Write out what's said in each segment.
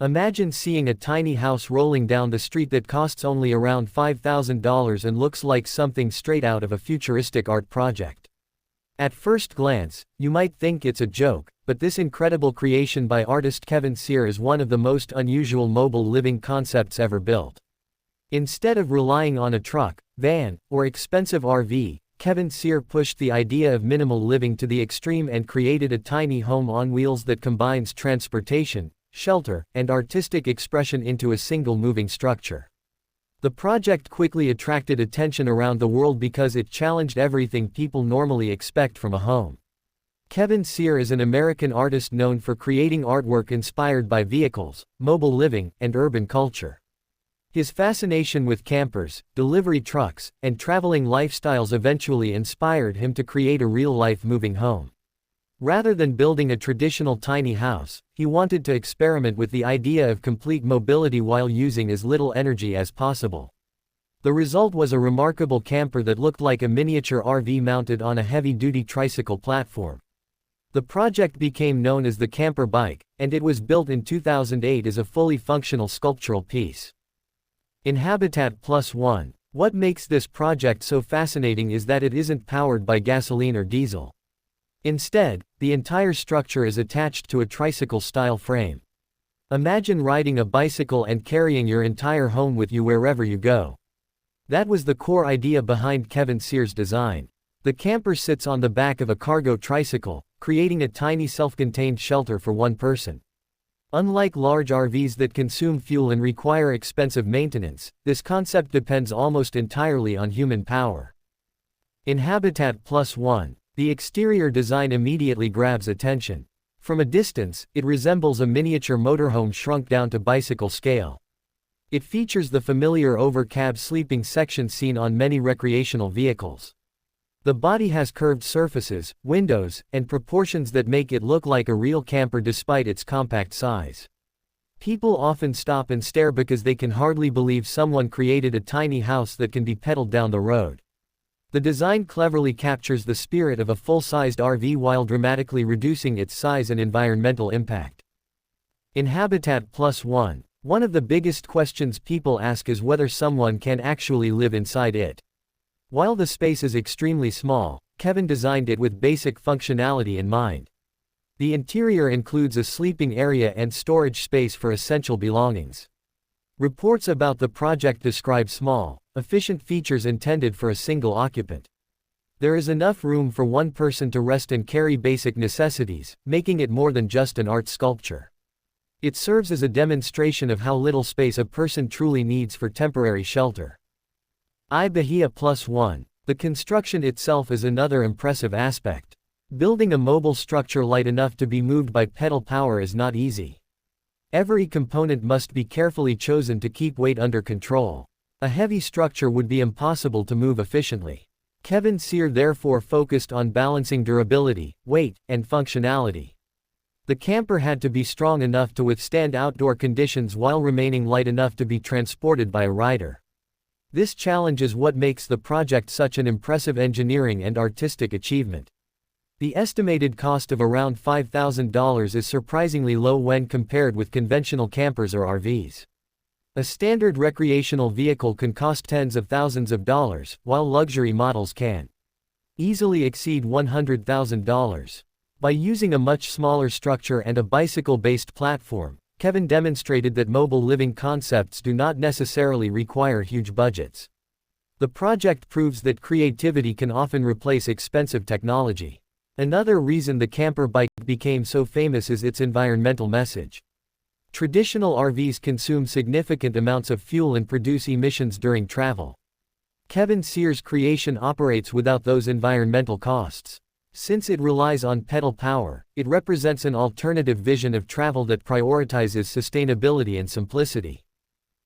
Imagine seeing a tiny house rolling down the street that costs only around $5,000 and looks like something straight out of a futuristic art project. At first glance, you might think it's a joke, but this incredible creation by artist Kevin Cyr is one of the most unusual mobile living concepts ever built. Instead of relying on a truck, van, or expensive RV, Kevin Cyr pushed the idea of minimal living to the extreme and created a tiny home on wheels that combines transportation, shelter, and artistic expression into a single moving structure. The project quickly attracted attention around the world because it challenged everything people normally expect from a home. Kevin Cyr is an American artist known for creating artwork inspired by vehicles, mobile living, and urban culture. His fascination with campers, delivery trucks, and traveling lifestyles eventually inspired him to create a real-life moving home. Rather than building a traditional tiny house, he wanted to experiment with the idea of complete mobility while using as little energy as possible. The result was a remarkable camper that looked like a miniature RV mounted on a heavy-duty tricycle platform. The project became known as the camper bike, and it was built in 2008 as a fully functional sculptural piece. In Habitat +1, what makes this project so fascinating is that it isn't powered by gasoline or diesel. Instead, the entire structure is attached to a tricycle-style frame. Imagine riding a bicycle and carrying your entire home with you wherever you go. That was the core idea behind Kevin Cyr's design. The camper sits on the back of a cargo tricycle, creating a tiny self-contained shelter for one person. Unlike large RVs that consume fuel and require expensive maintenance, this concept depends almost entirely on human power. In Habitat +1, the exterior design immediately grabs attention. From a distance, it resembles a miniature motorhome shrunk down to bicycle scale. It features the familiar over-cab sleeping section seen on many recreational vehicles. The body has curved surfaces, windows, and proportions that make it look like a real camper despite its compact size. People often stop and stare because they can hardly believe someone created a tiny house that can be pedaled down the road. The design cleverly captures the spirit of a full-sized RV while dramatically reducing its size and environmental impact. In Habitat +1, one of the biggest questions people ask is whether someone can actually live inside it. While the space is extremely small, Kevin designed it with basic functionality in mind. The interior includes a sleeping area and storage space for essential belongings. Reports about the project describe small, efficient features intended for a single occupant. There is enough room for one person to rest and carry basic necessities, making it more than just an art sculpture. It serves as a demonstration of how little space a person truly needs for temporary shelter. Bahia +1, the construction itself is another impressive aspect. Building a mobile structure light enough to be moved by pedal power is not easy. Every component must be carefully chosen to keep weight under control. A heavy structure would be impossible to move efficiently. Kevin Cyr therefore focused on balancing durability, weight, and functionality. The camper had to be strong enough to withstand outdoor conditions while remaining light enough to be transported by a rider. This challenge is what makes the project such an impressive engineering and artistic achievement. The estimated cost of around $5,000 is surprisingly low when compared with conventional campers or RVs. A standard recreational vehicle can cost tens of thousands of dollars, while luxury models can easily exceed $100,000. By using a much smaller structure and a bicycle-based platform, Kevin demonstrated that mobile living concepts do not necessarily require huge budgets. The project proves that creativity can often replace expensive technology. Another reason the camper bike became so famous is its environmental message. Traditional RVs consume significant amounts of fuel and produce emissions during travel. Kevin Cyr's creation operates without those environmental costs. Since it relies on pedal power, it represents an alternative vision of travel that prioritizes sustainability and simplicity.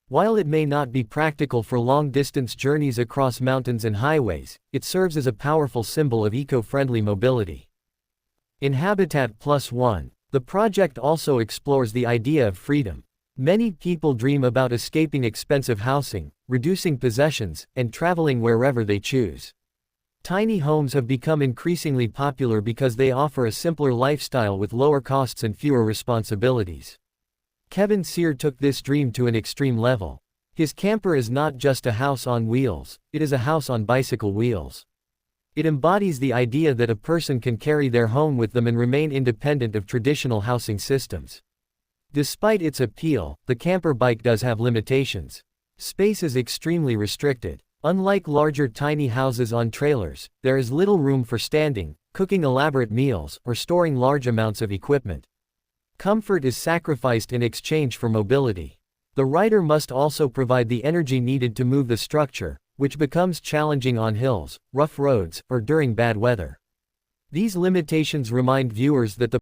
While it may not be practical for long-distance journeys across mountains and highways, it serves as a powerful symbol of eco-friendly mobility. In Habitat +1, the project also explores the idea of freedom. Many people dream about escaping expensive housing, reducing possessions, and traveling wherever they choose. Tiny homes have become increasingly popular because they offer a simpler lifestyle with lower costs and fewer responsibilities. Kevin Cyr took this dream to an extreme level. His camper is not just a house on wheels, it is a house on bicycle wheels. It embodies the idea that a person can carry their home with them and remain independent of traditional housing systems. Despite its appeal, the camper bike does have limitations. Space is extremely restricted. Unlike larger tiny houses on trailers, there is little room for standing, cooking elaborate meals, or storing large amounts of equipment. Comfort is sacrificed in exchange for mobility. The rider must also provide the energy needed to move the structure, which becomes challenging on hills, rough roads, or during bad weather. These limitations remind viewers that the